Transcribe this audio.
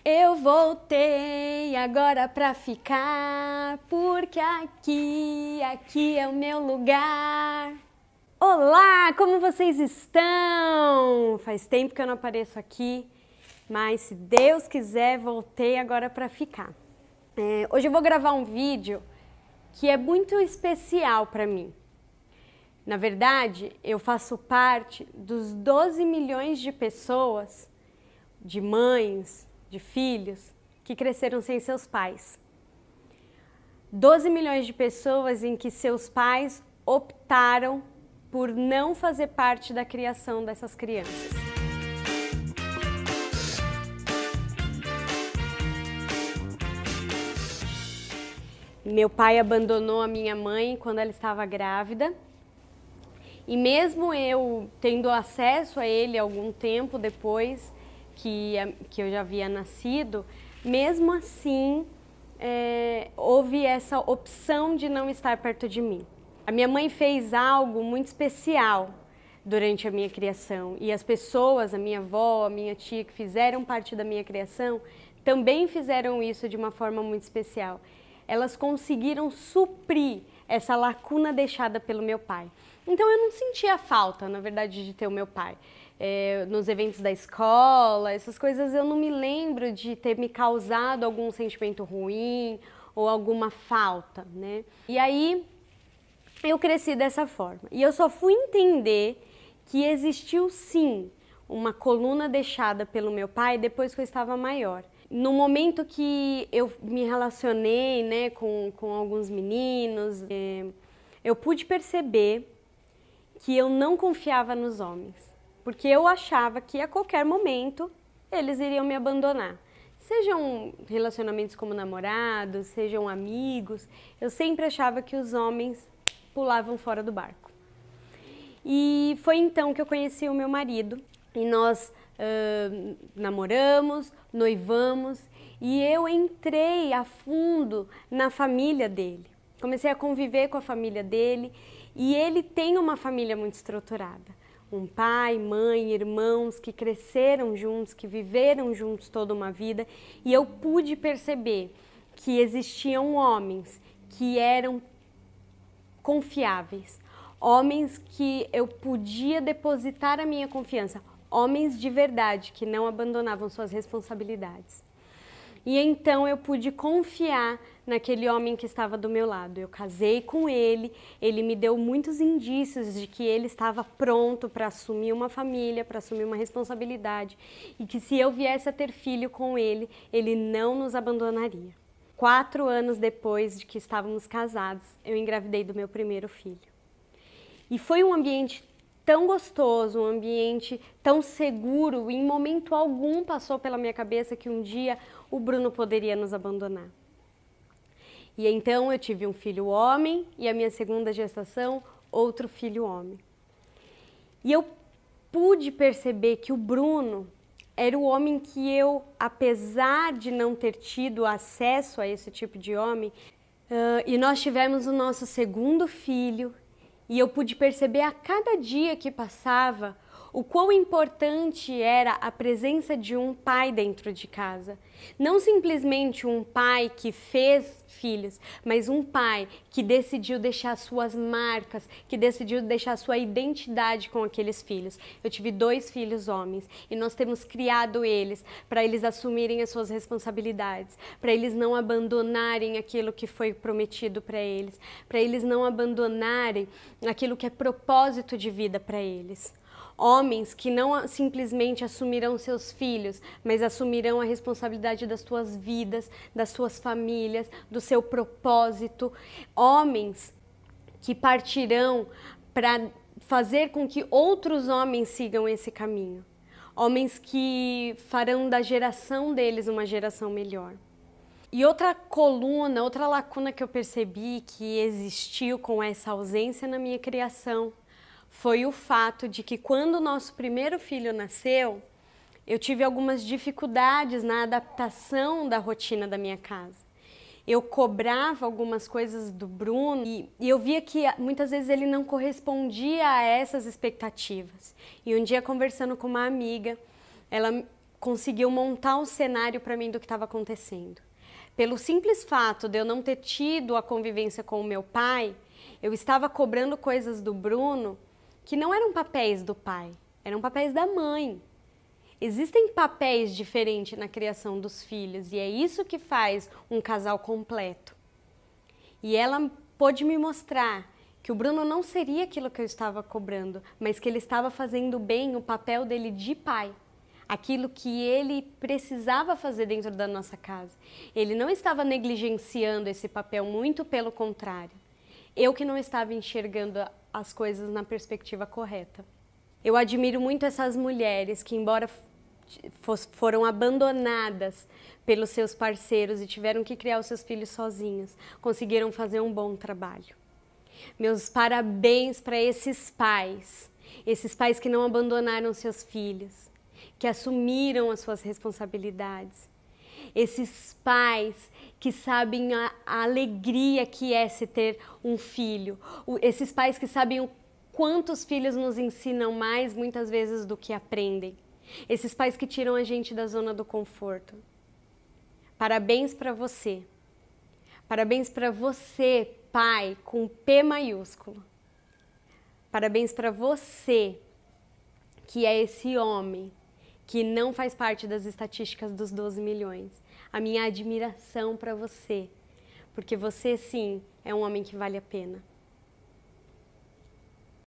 Eu voltei agora pra ficar, porque aqui é o meu lugar. Olá, como vocês estão? Faz tempo que eu não apareço aqui, mas se Deus quiser, voltei agora pra ficar. Hoje eu vou gravar um vídeo que é muito especial pra mim. Na verdade, eu faço parte dos 12 milhões de pessoas, de mães, de filhos, que cresceram sem seus pais. 12 milhões de pessoas em que seus pais optaram por não fazer parte da criação dessas crianças. Meu pai abandonou a minha mãe quando ela estava grávida. E mesmo eu tendo acesso a ele algum tempo depois que eu já havia nascido, mesmo assim houve essa opção de não estar perto de mim. A minha mãe fez algo muito especial durante a minha criação e as pessoas, a minha avó, a minha tia que fizeram parte da minha criação, também fizeram isso de uma forma muito especial. Elas conseguiram suprir essa lacuna deixada pelo meu pai. Então eu não sentia falta, na verdade, de ter o meu pai. Nos eventos da escola, essas coisas eu não me lembro de ter me causado algum sentimento ruim ou alguma falta, né? E aí eu cresci dessa forma. E eu só fui entender que existiu sim uma coluna deixada pelo meu pai depois que eu estava maior. No momento que eu me relacionei, né, com alguns meninos, eu pude perceber que eu não confiava nos homens, porque eu achava que a qualquer momento eles iriam me abandonar. Sejam relacionamentos como namorados, sejam amigos, eu sempre achava que os homens pulavam fora do barco. E foi então que eu conheci o meu marido e nós namoramos, noivamos e eu entrei a fundo na família dele. Comecei a conviver com a família dele e ele tem uma família muito estruturada. Um pai, mãe, irmãos que cresceram juntos, que viveram juntos toda uma vida e eu pude perceber que existiam homens que eram confiáveis, homens que eu podia depositar a minha confiança, homens de verdade que não abandonavam suas responsabilidades. E então eu pude confiar naquele homem que estava do meu lado. Eu casei com ele, ele me deu muitos indícios de que ele estava pronto para assumir uma família, para assumir uma responsabilidade e que se eu viesse a ter filho com ele, ele não nos abandonaria. 4 anos depois de que estávamos casados, eu engravidei do meu primeiro filho. E foi um ambiente tão gostoso, um ambiente tão seguro, e em momento algum passou pela minha cabeça que um dia o Bruno poderia nos abandonar. E então eu tive um filho homem e a minha segunda gestação, outro filho homem. E eu pude perceber que o Bruno era o homem que eu, apesar de não ter tido acesso a esse tipo de homem, e nós tivemos o nosso segundo filho, e eu pude perceber a cada dia que passava o quão importante era a presença de um pai dentro de casa. Não simplesmente um pai que fez filhos, mas um pai que decidiu deixar suas marcas, que decidiu deixar sua identidade com aqueles filhos. Eu tive 2 filhos homens e nós temos criado eles para eles assumirem as suas responsabilidades, para eles não abandonarem aquilo que foi prometido para eles não abandonarem aquilo que é propósito de vida para eles. Homens que não simplesmente assumirão seus filhos, mas assumirão a responsabilidade das suas vidas, das suas famílias, do seu propósito. Homens que partirão para fazer com que outros homens sigam esse caminho. Homens que farão da geração deles uma geração melhor. E outra coluna, outra lacuna que eu percebi que existiu com essa ausência na minha criação foi o fato de que quando o nosso primeiro filho nasceu, eu tive algumas dificuldades na adaptação da rotina da minha casa. Eu cobrava algumas coisas do Bruno e eu via que muitas vezes ele não correspondia a essas expectativas. E um dia, conversando com uma amiga, ela conseguiu montar um cenário para mim do que estava acontecendo. Pelo simples fato de eu não ter tido a convivência com o meu pai, eu estava cobrando coisas do Bruno que não eram papéis do pai, eram papéis da mãe. Existem papéis diferentes na criação dos filhos e é isso que faz um casal completo. E ela pôde me mostrar que o Bruno não seria aquilo que eu estava cobrando, mas que ele estava fazendo bem o papel dele de pai. Aquilo que ele precisava fazer dentro da nossa casa. Ele não estava negligenciando esse papel, muito pelo contrário. Eu que não estava enxergando as coisas na perspectiva correta. Eu admiro muito essas mulheres que, embora foram abandonadas pelos seus parceiros e tiveram que criar os seus filhos sozinhas, conseguiram fazer um bom trabalho. Meus parabéns para esses pais que não abandonaram seus filhos, que assumiram as suas responsabilidades. Esses pais que sabem a alegria que é se ter um filho. Esses pais que sabem o quanto os filhos nos ensinam mais, muitas vezes, do que aprendem. Esses pais que tiram a gente da zona do conforto. Parabéns para você. Parabéns para você, pai, com P maiúsculo. Parabéns para você, que é esse homem que não faz parte das estatísticas dos 12 milhões. A minha admiração para você, porque você sim é um homem que vale a pena.